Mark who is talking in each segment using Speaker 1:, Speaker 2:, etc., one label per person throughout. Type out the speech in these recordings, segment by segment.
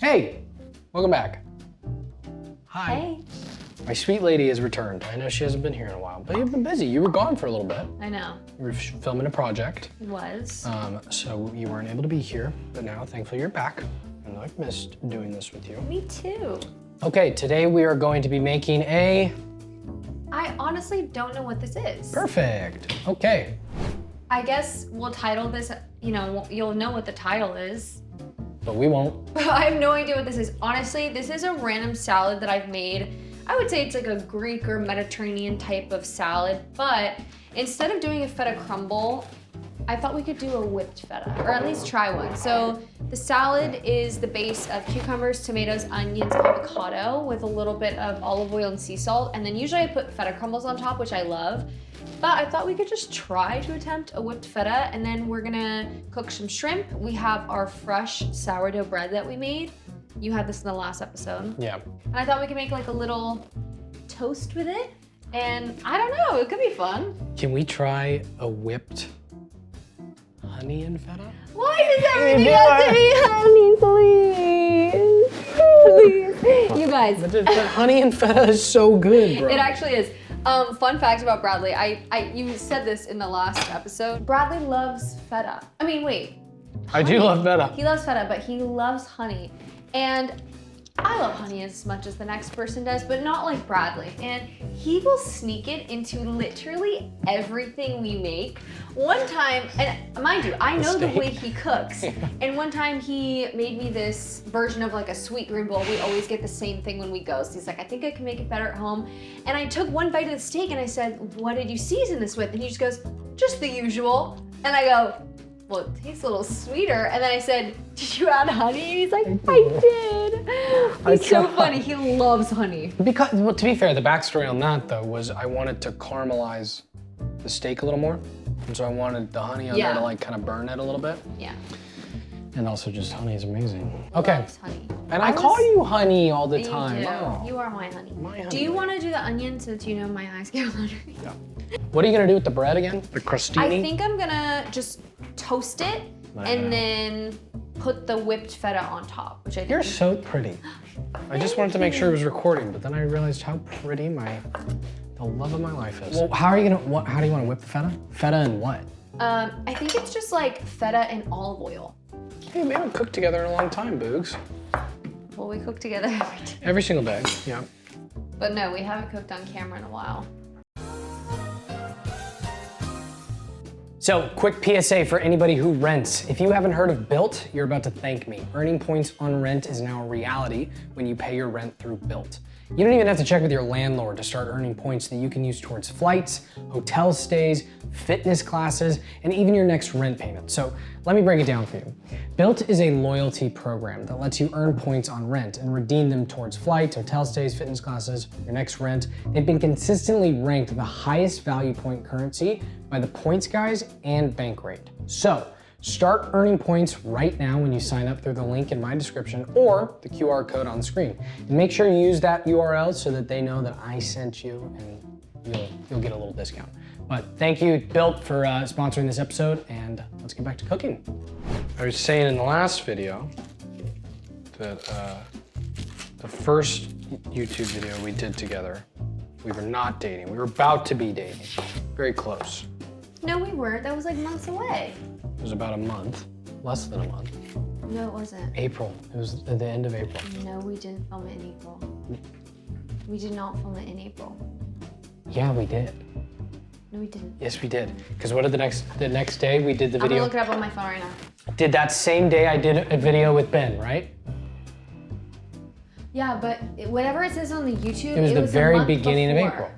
Speaker 1: Hey, welcome back. Hi.
Speaker 2: Hey.
Speaker 1: My sweet lady has returned. I know she hasn't been here in a while, but you've been busy. You were gone for a little bit.
Speaker 2: I know.
Speaker 1: You were filming a project.
Speaker 2: It was.
Speaker 1: So you weren't able to be here, but now thankfully you're back. And I've missed doing this with you.
Speaker 2: Me too.
Speaker 1: Okay, today we are going to be making a...
Speaker 2: I honestly don't know what this is.
Speaker 1: Perfect. Okay.
Speaker 2: I guess we'll title this, you'll know what the title is.
Speaker 1: But we won't.
Speaker 2: I have no idea what this is. Honestly, this is a random salad that I've made. I would say it's like a Greek or Mediterranean type of salad, but instead of doing a feta crumble, I thought we could do a whipped feta, or at least try one. So the salad is the base of cucumbers, tomatoes, onions, avocado with a little bit of olive oil and sea salt. And then usually I put feta crumbles on top, which I love. But I thought we could just try to attempt a whipped feta, and then we're gonna cook some shrimp. We have our fresh sourdough bread that we made. You had this in the last episode.
Speaker 1: Yeah.
Speaker 2: And I thought we could make like a little toast with it. And I don't know, it could be fun.
Speaker 1: Can we try a whipped honey and feta?
Speaker 2: Why does everything have to be honey, please? Please. You guys.
Speaker 1: But honey and feta is so good, bro.
Speaker 2: It actually is. Fun fact about Bradley, you said this in the last episode. Bradley loves feta. I mean, wait.
Speaker 1: I do love feta.
Speaker 2: He loves feta, but he loves honey. And I love honey as much as the next person does, but not like Bradley. And he will sneak it into literally everything we make. One time, and mind you, I know the way he cooks. And one time he made me this version of like a sweet green bowl. We always get the same thing when we go. So he's like, I think I can make it better at home. And I took one bite of the steak and I said, what did you season this with? And he just goes, just the usual. And I go, well, it tastes a little sweeter. And then I said, did you add honey? And he's like, I did. He's so funny, he loves honey.
Speaker 1: Because, well, to be fair, the backstory on that though was I wanted to caramelize the steak a little more. And so I wanted the honey on there to like kind of burn it a little bit.
Speaker 2: Yeah.
Speaker 1: And also just honey is amazing. Okay.
Speaker 2: Loves honey.
Speaker 1: And I call you honey all the time.
Speaker 2: You do.
Speaker 1: Oh.
Speaker 2: You are my honey.
Speaker 1: My honey.
Speaker 2: Do you want to do the onion since you know my eyes get watery?
Speaker 1: Yeah. What are you gonna do with the bread again? The crostini?
Speaker 2: I think I'm gonna just toast it and then put the whipped feta on top, which I think
Speaker 1: You're so pretty. I just wanted to make sure it was recording, but then I realized how pretty the love of my life is. Well, how do you want to whip the feta? Feta and what?
Speaker 2: I think it's just like feta and olive oil.
Speaker 1: Hey, we haven't cooked together in a long time, Boogs.
Speaker 2: Well, we cook together every day.
Speaker 1: Every single day, yeah.
Speaker 2: But no, we haven't cooked on camera in a while.
Speaker 1: So, quick PSA for anybody who rents. If you haven't heard of Built, you're about to thank me. Earning points on rent is now a reality when you pay your rent through Built. You don't even have to check with your landlord to start earning points that you can use towards flights, hotel stays, fitness classes, and even your next rent payment. So let me break it down for you. Built is a loyalty program that lets you earn points on rent and redeem them towards flights, hotel stays, fitness classes, your next rent. They've been consistently ranked the highest value point currency by the Points Guys and Bankrate. So start earning points right now when you sign up through the link in my description or the QR code on the screen. And make sure you use that URL so that they know that I sent you and you'll get a little discount. But thank you, Built, for sponsoring this episode, and let's get back to cooking. I was saying in the last video that the first YouTube video we did together, we were not dating. We were about to be dating, very close.
Speaker 2: No, we weren't. That was like months away.
Speaker 1: It was about a month, less than a month.
Speaker 2: No, it wasn't.
Speaker 1: April, it was at the end of April.
Speaker 2: No, we didn't film it in April. We did not film it in April.
Speaker 1: Yeah, we did.
Speaker 2: No, we didn't.
Speaker 1: Yes, we did. Because what did the next day we did the video?
Speaker 2: I'm gonna look it up on my phone right now.
Speaker 1: Did that same day I did a video with Ben, right?
Speaker 2: Yeah, but whatever it says on the YouTube,
Speaker 1: it was the very beginning of April.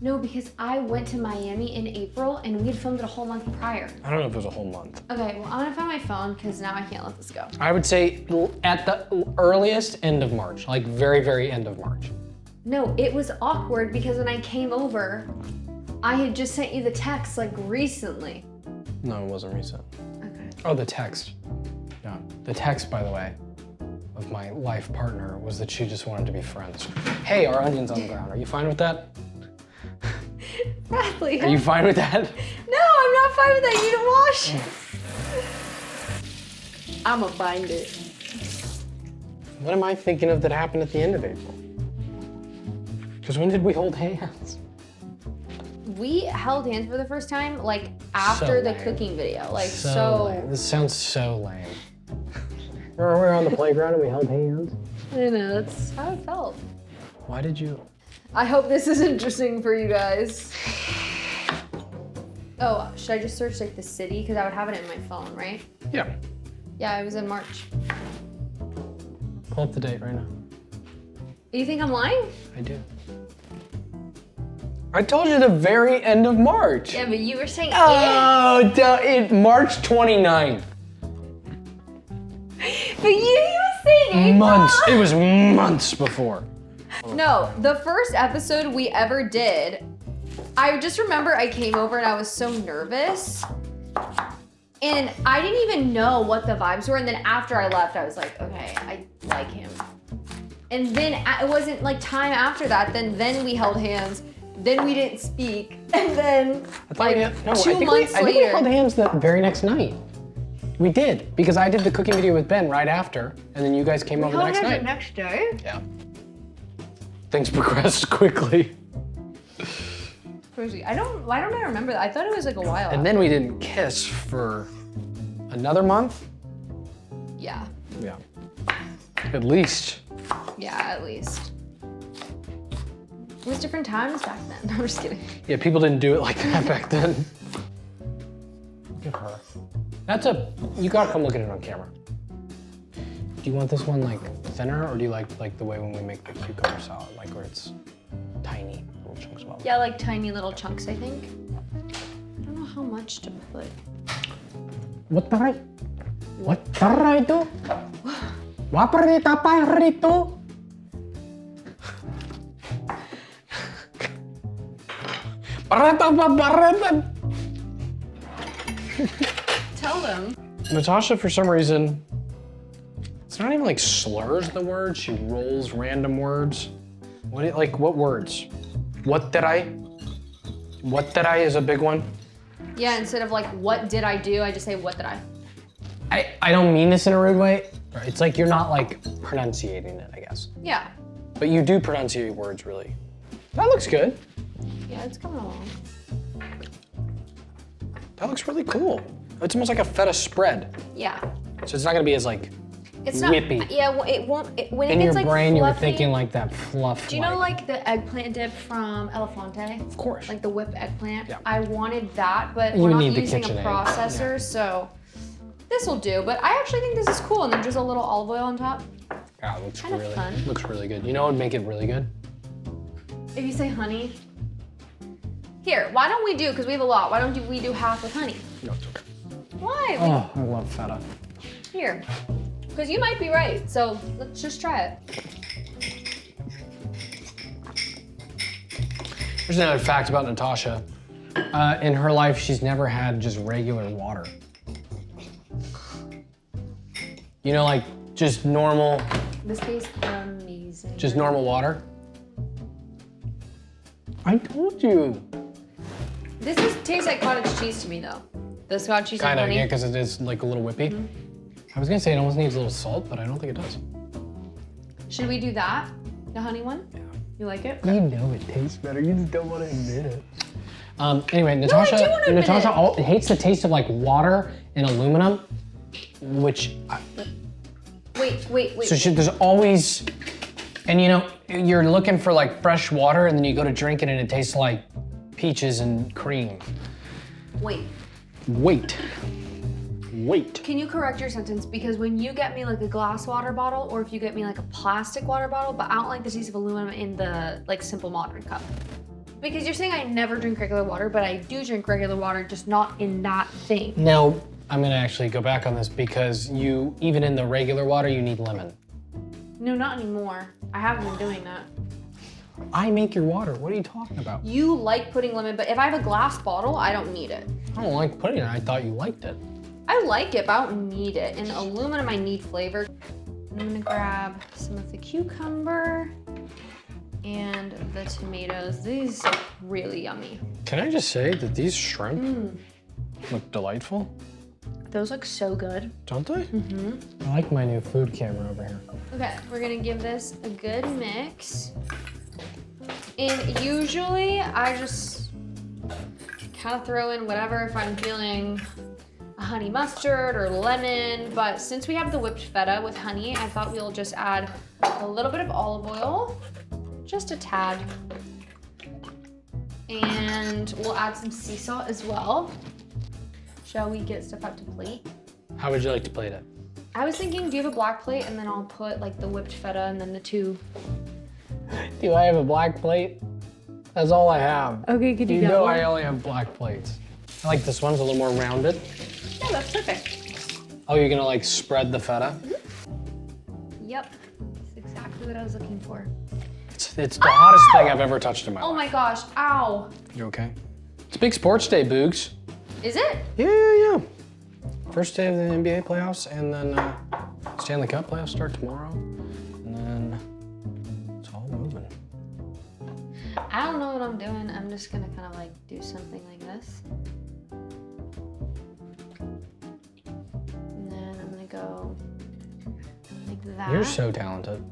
Speaker 2: No, because I went to Miami in April and we had filmed it a whole month prior.
Speaker 1: I don't know if it was a whole month.
Speaker 2: Okay, well, I'm gonna find my phone because now I can't let this go.
Speaker 1: I would say at the earliest end of March, like very, very end of March.
Speaker 2: No, it was awkward because when I came over, I had just sent you the text like recently.
Speaker 1: No, it wasn't recent.
Speaker 2: Okay.
Speaker 1: Oh, the text. Yeah, the text, by the way, of my life partner was that she just wanted to be friends. Hey, our onion's on the ground. Are you fine with that?
Speaker 2: Bradley.
Speaker 1: Are you fine with that?
Speaker 2: No, I'm not fine with that. You need to wash it. I'ma bind it.
Speaker 1: What am I thinking of that happened at the end of April? Because when did we hold hands?
Speaker 2: We held hands for the first time like after the cooking video. Like so
Speaker 1: lame. This sounds so lame. Remember we were on the playground and we held hands?
Speaker 2: I know, that's how it felt.
Speaker 1: Why did you?
Speaker 2: I hope this is interesting for you guys. Oh, should I just search like the city? Because I would have it in my phone, right?
Speaker 1: Yeah.
Speaker 2: Yeah, it was in March.
Speaker 1: Pull up the date right now.
Speaker 2: You think I'm lying?
Speaker 1: I do. I told you the very end of March.
Speaker 2: Yeah, but you were saying
Speaker 1: Oh, March 29th.
Speaker 2: But you were saying April.
Speaker 1: Months. It was months before.
Speaker 2: No, the first episode we ever did, I just remember I came over and I was so nervous. And I didn't even know what the vibes were. And then after I left, I was like, okay, I like him. And then it wasn't like time after that. Then we held hands. Then we didn't speak. And then like 2 months later.
Speaker 1: I think we held hands the very next night. We did, because I did the cooking video with Ben right after. And then you guys came over the next night.
Speaker 2: The next day?
Speaker 1: Yeah. Things progressed quickly.
Speaker 2: Crazy. Why don't I remember that? I thought it was like a while.
Speaker 1: And then we didn't kiss for another month?
Speaker 2: Yeah.
Speaker 1: Yeah. At least.
Speaker 2: Yeah, at least. It was different times back then. I'm just kidding.
Speaker 1: Yeah, people didn't do it like that back then. Look at her. You gotta come look at it on camera. Do you want this one like thinner, or do you like the way when we make the cucumber salad, like where it's tiny little chunks of olive?
Speaker 2: Yeah, like tiny little chunks, I think. I don't know how much to put.
Speaker 1: What taray? What taray to? Waparita parito?
Speaker 2: Tell them.
Speaker 1: Natasha, for some reason, it's not even like slurs the words, she rolls random words. What words? What did I? What did I is a big one.
Speaker 2: Yeah, instead of like, what did I do? I just say, what did I?
Speaker 1: I don't mean this in a rude way. It's like you're not like pronunciating it, I guess.
Speaker 2: Yeah.
Speaker 1: But you do pronunciate words really. That looks good.
Speaker 2: Yeah, it's coming along.
Speaker 1: That looks really cool. It's almost like a feta spread.
Speaker 2: Yeah.
Speaker 1: So it's not gonna be as like
Speaker 2: it's not
Speaker 1: whippy.
Speaker 2: Yeah, well, it won't. When
Speaker 1: in
Speaker 2: it
Speaker 1: your
Speaker 2: gets like
Speaker 1: brain, you were
Speaker 2: fluffy,
Speaker 1: thinking like that fluff.
Speaker 2: Do you know like the eggplant dip from Elefante?
Speaker 1: Of course.
Speaker 2: Like the whipped eggplant.
Speaker 1: Yeah.
Speaker 2: I wanted that, but
Speaker 1: You
Speaker 2: we're not
Speaker 1: need the
Speaker 2: using a
Speaker 1: KitchenAid.
Speaker 2: processor, so this will do. But I actually think this is cool, and then just a little olive oil on top.
Speaker 1: Yeah, it looks
Speaker 2: Kinda
Speaker 1: really
Speaker 2: fun.
Speaker 1: looks really good. You know what would make it really good?
Speaker 2: If you say honey. Here, why don't we do? Because we have a lot. Why don't we do half with honey?
Speaker 1: No, it's okay.
Speaker 2: Why?
Speaker 1: Oh, I love feta.
Speaker 2: Here. Because you might be right, so let's just try it.
Speaker 1: There's another fact about Natasha. In her life, she's never had just regular water. You know, like just normal,
Speaker 2: This tastes amazing.
Speaker 1: just normal water. I told you.
Speaker 2: This tastes like cottage cheese to me, though. The cottage cheese and
Speaker 1: Kind of,
Speaker 2: honey.
Speaker 1: yeah, because it is like a little whippy.
Speaker 2: Mm-hmm.
Speaker 1: I was gonna say it almost needs a little salt, but I don't think it does.
Speaker 2: Should we do that? The honey one?
Speaker 1: Yeah.
Speaker 2: You like it?
Speaker 1: You know it tastes better. You just don't want to admit it. Anyway, Natasha,
Speaker 2: do wanna admit
Speaker 1: Natasha hates the taste of like water and aluminum, which.
Speaker 2: Wait.
Speaker 1: So there's always, and you know, you're looking for like fresh water, and then you go to drink it, and it tastes like peaches and cream.
Speaker 2: Wait.
Speaker 1: Wait.
Speaker 2: Can you correct your sentence? Because when you get me like a glass water bottle, or if you get me like a plastic water bottle, but I don't like the taste of aluminum in the like simple modern cup. Because you're saying I never drink regular water, but I do drink regular water, just not in that thing.
Speaker 1: Now, I'm gonna actually go back on this because even in the regular water, you need lemon.
Speaker 2: No, not anymore. I haven't been doing that.
Speaker 1: I make your water. What are you talking about?
Speaker 2: You like putting lemon, but if I have a glass bottle, I don't need it.
Speaker 1: I don't like putting it. I thought you liked it.
Speaker 2: I like it, but I don't need it. In aluminum, I need flavor. I'm gonna grab some of the cucumber and the tomatoes. These are really yummy.
Speaker 1: Can I just say that these shrimp look delightful?
Speaker 2: Those look so good.
Speaker 1: Don't they? Mm-hmm. I like my new food camera over here.
Speaker 2: Okay, we're gonna give this a good mix. And usually I just kind of throw in whatever if I'm feeling a honey mustard or lemon, but since we have the whipped feta with honey, I thought we'll just add a little bit of olive oil, just a tad. And we'll add some sea salt as well. Shall we get stuff out to plate?
Speaker 1: How would you like to plate it?
Speaker 2: I was thinking, do you have a black plate? And then I'll put like the whipped feta and then the two.
Speaker 1: Do I have a black plate? That's all I have.
Speaker 2: Okay, could you
Speaker 1: know
Speaker 2: get one?
Speaker 1: I only have black plates. I like this one's a little more rounded.
Speaker 2: Yeah, that's perfect.
Speaker 1: Oh, you're gonna like spread the feta?
Speaker 2: Yep, that's exactly what I was looking for.
Speaker 1: It's the hottest thing I've ever touched in my life.
Speaker 2: Oh my gosh, ow.
Speaker 1: You okay? It's a big sports day, Boogs.
Speaker 2: Is it?
Speaker 1: Yeah. First day of the NBA playoffs, and then Stanley Cup playoffs start tomorrow, and then it's all moving.
Speaker 2: I don't know what I'm doing. I'm just gonna kind of like do something like this. And then I'm gonna go like that.
Speaker 1: You're so talented.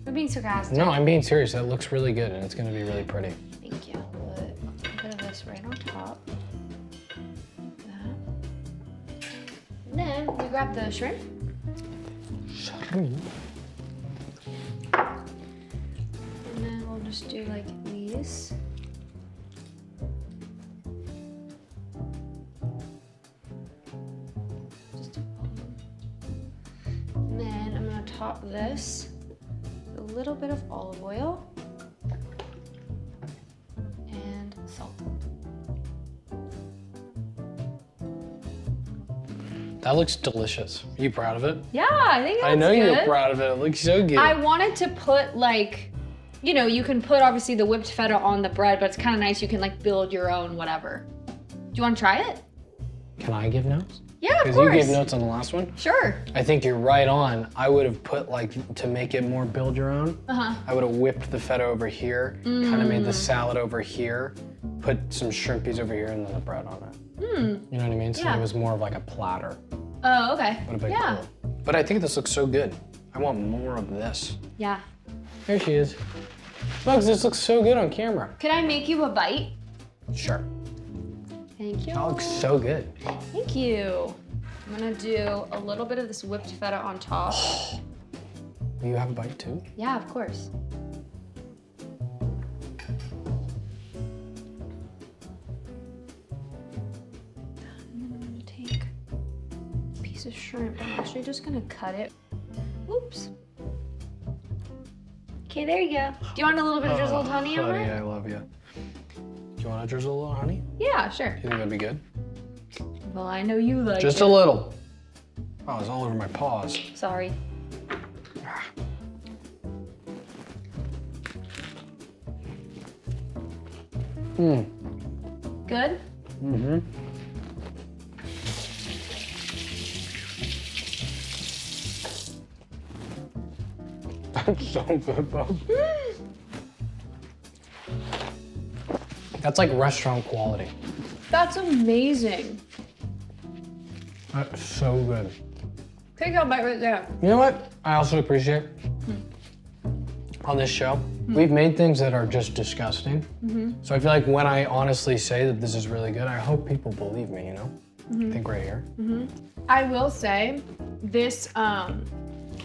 Speaker 2: I'm being sarcastic.
Speaker 1: No, I'm being serious. That looks really good, and it's gonna be really pretty.
Speaker 2: Thank you. Put a bit of this right on top. That. And then we grab the shrimp.
Speaker 1: Shrimp.
Speaker 2: And then we'll just do like these. Just do all of them. And then I'm gonna top this with a little bit of olive oil and salt.
Speaker 1: That looks delicious. Are you proud of it?
Speaker 2: Yeah, I think that's
Speaker 1: I know
Speaker 2: good.
Speaker 1: you're proud of it. It looks so good.
Speaker 2: I wanted to put like, you know, you can put obviously the whipped feta on the bread, but it's kind of nice. You can like build your own whatever. Do you want to try it?
Speaker 1: Can I give notes?
Speaker 2: Yeah, of
Speaker 1: Because
Speaker 2: course.
Speaker 1: you gave notes on the last one.
Speaker 2: Sure.
Speaker 1: I think you're right on. I would have put like, to make it more build your own, I would have whipped the feta over here, kind of made the salad over here, put some shrimpies over here, and then the bread on it. You know what I mean? So
Speaker 2: Yeah.
Speaker 1: it was more of like a platter.
Speaker 2: Oh, okay.
Speaker 1: Would have been
Speaker 2: Yeah.
Speaker 1: cool. But I think this looks so good. I want more of this.
Speaker 2: Yeah.
Speaker 1: There she is. Bugs, this looks so good on camera.
Speaker 2: Can I make you a bite?
Speaker 1: Sure.
Speaker 2: Thank you.
Speaker 1: That looks so good.
Speaker 2: Thank you. I'm gonna do a little bit of this whipped feta on top.
Speaker 1: Will you have a bite too?
Speaker 2: Yeah, of course. And then I'm gonna take a piece of shrimp. I'm actually just gonna cut it. Oops. Okay, there you go. Do you want a little bit of drizzled honey on
Speaker 1: Honey,
Speaker 2: it?
Speaker 1: I love you. Do you want to drizzle a little honey?
Speaker 2: Yeah, sure.
Speaker 1: Do you think that'd be good?
Speaker 2: Well, I know you like
Speaker 1: Just
Speaker 2: it.
Speaker 1: a little. Oh, it's all over my paws.
Speaker 2: Sorry. Good?
Speaker 1: Mm-hmm. That's so good, Bob. That's like restaurant quality.
Speaker 2: That's amazing.
Speaker 1: That's so good.
Speaker 2: Take a bite right there.
Speaker 1: You know what I also appreciate on this show? We've made things that are just disgusting. So I feel like when I honestly say that this is really good, I hope people believe me, you know? I think right here.
Speaker 2: I will say, this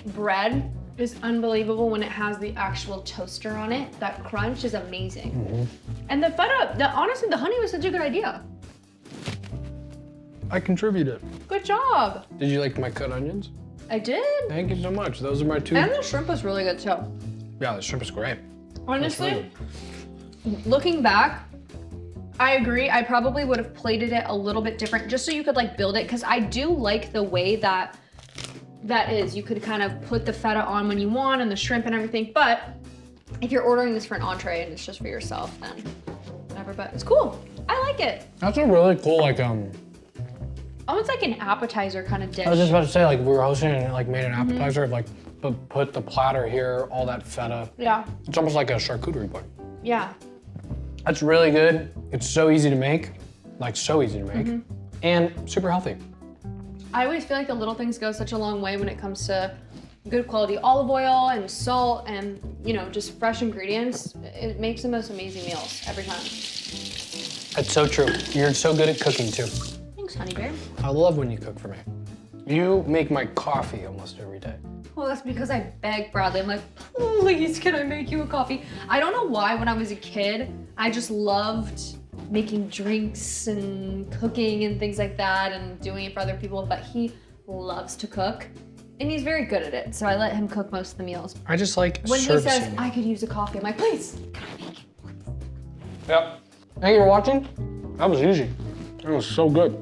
Speaker 2: bread is unbelievable when it has the actual toaster on it. That crunch is amazing. And the feta, honestly, the honey was such a good idea.
Speaker 1: I contributed.
Speaker 2: Good job.
Speaker 1: Did you like my cut onions?
Speaker 2: I did.
Speaker 1: Thank you so much. Those are my two.
Speaker 2: And the shrimp was really good too.
Speaker 1: Yeah, the shrimp is great.
Speaker 2: Honestly, looking back, I agree. I probably would have plated it a little bit different just so you could like build it, because I do like the way that is. You could kind of put the feta on when you want and the shrimp and everything, but if you're ordering this for an entree and it's just for yourself, then whatever, but it's cool. I like it.
Speaker 1: That's a really cool, like,
Speaker 2: Almost like an appetizer kind of dish.
Speaker 1: I was just about to say, like, we were hosting and it, like, made an appetizer of, like, put the platter here, all that feta.
Speaker 2: Yeah.
Speaker 1: It's almost like a charcuterie board.
Speaker 2: Yeah.
Speaker 1: That's really good. It's so easy to make, like, so easy to make, and super healthy.
Speaker 2: I always feel like the little things go such a long way when it comes to good quality olive oil and salt and, you know, just fresh ingredients, it makes the most amazing meals every time.
Speaker 1: That's so true. You're so good at cooking too.
Speaker 2: Thanks, honey bear.
Speaker 1: I love when you cook for me. You make my coffee almost every day.
Speaker 2: Well, that's because I beg Bradley. I'm like, please, can I make you a coffee? I don't know why when I was a kid, I just loved making drinks and cooking and things like that and doing it for other people, but he loves to cook and he's very good at it. So I let him cook most of the meals.
Speaker 1: I just like
Speaker 2: When he
Speaker 1: servicing
Speaker 2: says,
Speaker 1: you.
Speaker 2: I could use a coffee, I'm like, please, can I make it, please?
Speaker 1: Yep. Thank you for watching. That was easy. That was so good.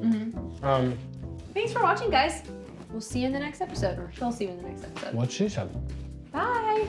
Speaker 2: Thanks for watching, guys. We'll see you in the next episode, or she'll see you in the next episode.
Speaker 1: What she said.
Speaker 2: Bye.